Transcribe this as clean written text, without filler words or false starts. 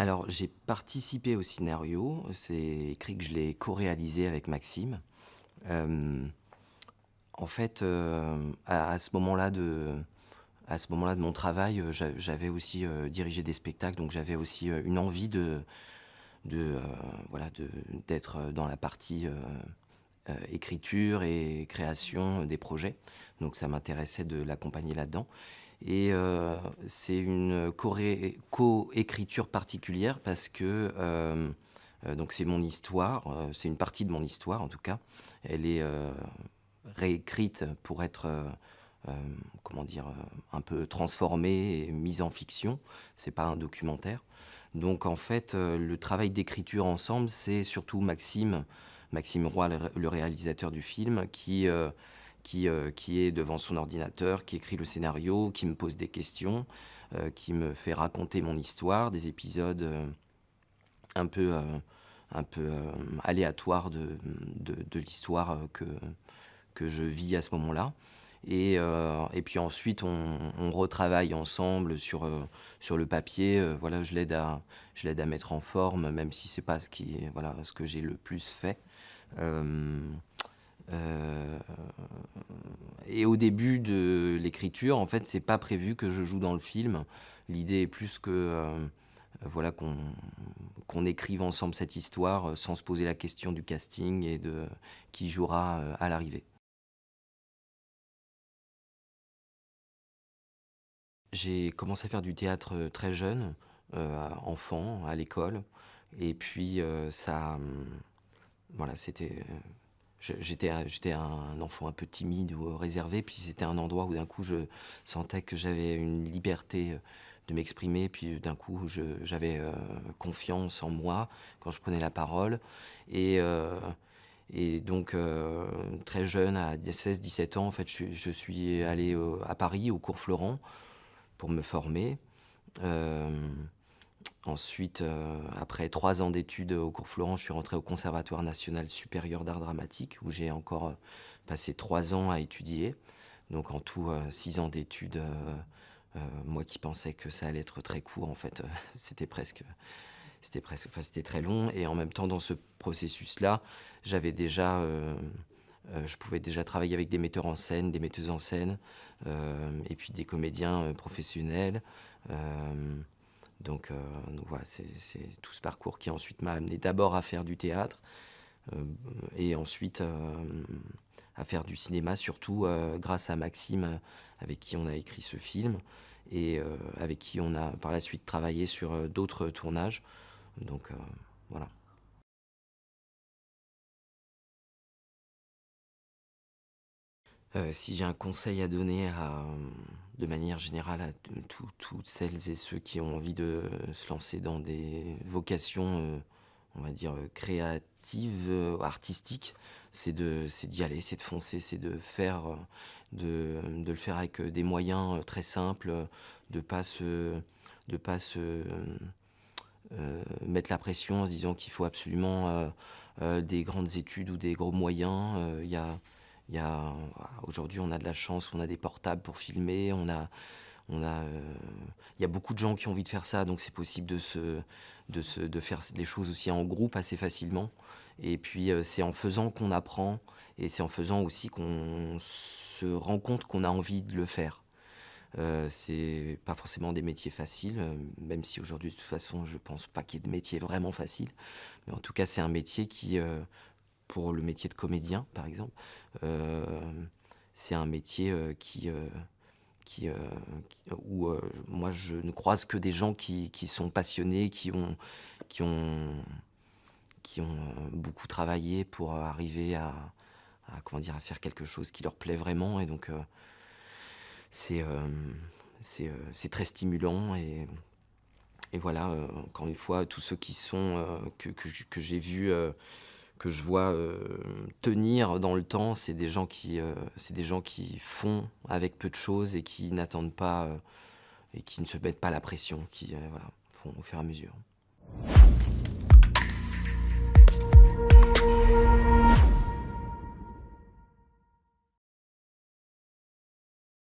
Alors, j'ai participé au scénario, c'est écrit que je l'ai co-réalisé avec Maxime. Hem, En fait, à ce moment-là de mon travail, j'avais aussi, dirigé des spectacles, donc j'avais aussi, une envie de, voilà, d'être dans la partie, écriture et création des projets. Donc ça m'intéressait de l'accompagner là-dedans et c'est une coécriture particulière parce que, donc c'est mon histoire, c'est une partie de mon histoire en tout cas. Elle est, réécrite pour être, comment dire? Un peu transformée et mise en fiction. C'est pas un documentaire. Donc en fait, le travail d'écriture ensemble, c'est surtout Maxime Roy, le réalisateur du film, qui est devant son ordinateur, qui écrit le scénario, qui me pose des questions, qui me fait raconter mon histoire, des épisodes, un peu, aléatoires de l'histoire, que je vis à ce moment-là. Et puis ensuite, on retravaille ensemble sur le papier. Voilà, je l'aide à mettre en forme, même si c'est pas voilà, ce que j'ai le plus fait. Euh, euh, et au début de l'écriture, en fait, c'est pas prévu que je joue dans le film. L'idée est plus que voilà qu'on écrive ensemble cette histoire sans se poser la question du casting et de qui jouera à l'arrivée. J'ai commencé à faire du théâtre, très jeune, enfant, à l'école et puis, voilà, j'étais un enfant un peu timide ou réservé, puis c'était un endroit où d'un coup je sentais que j'avais une liberté, de m'exprimer, puis d'un coup j'avais, confiance en moi quand je prenais la parole et heu et donc, très jeune, à 16-17 ans, en fait, je suis allé, à Paris, au cours Florent, pour me former. Hem, Ensuite, après 3 ans d'études au cours Florent, je suis rentré au Conservatoire national supérieur d'art dramatique où j'ai encore, passé 3 ans à étudier. Donc en tout, 6 ans d'études, moi qui pensais que ça allait être très court, en fait, enfin, c'était très long et en même temps, dans ce processus-là, j'avais déjà, je pouvais déjà travailler avec des metteurs en scène, des metteuses en scène, et puis des comédiens, professionnels. Hem, donc voilà, c'est tout ce parcours qui ensuite m'a amené d'abord à faire du théâtre, et ensuite, à faire du cinéma, surtout, grâce à Maxime, avec qui on a écrit ce film et avec qui on a par la suite travaillé sur, d'autres tournages. Donc voilà. Si j'ai un conseil à donner de manière générale à toutes celles et ceux qui ont envie de se lancer dans des vocations, on va dire, créatives, artistiques, c'est d'y aller, c'est de foncer, c'est de faire, de le faire avec, des moyens, très simples, de pas se, mettre la pression en se disant qu'il faut absolument, des grandes études ou des gros moyens. Il y a Aujourd'hui, on a de la chance, on a des portables pour filmer, il y a beaucoup de gens qui ont envie de faire ça, donc c'est possible de faire les choses aussi en groupe assez facilement. Et puis, c'est en faisant qu'on apprend et c'est en faisant aussi qu'on se rend compte qu'on a envie de le faire. C'est pas forcément des métiers faciles, même si aujourd'hui, de toute façon, je pense pas qu'il y ait de métier vraiment facile. Mais en tout cas, c'est un métier qui, pour le métier de comédien, par exemple, heu, c'est un métier, qui, où, moi, je ne croise que des gens qui sont passionnés, qui ont beaucoup travaillé pour arriver comment dire? À faire quelque chose qui leur plaît vraiment et donc, c'est, c'est très stimulant et voilà, encore une fois, tous ceux qui sont, que j'ai vus, que je vois, tenir dans le temps, c'est des gens qui font avec peu de choses et qui n'attendent pas, et qui ne se mettent pas la pression, qui, voilà, font au fur et à mesure.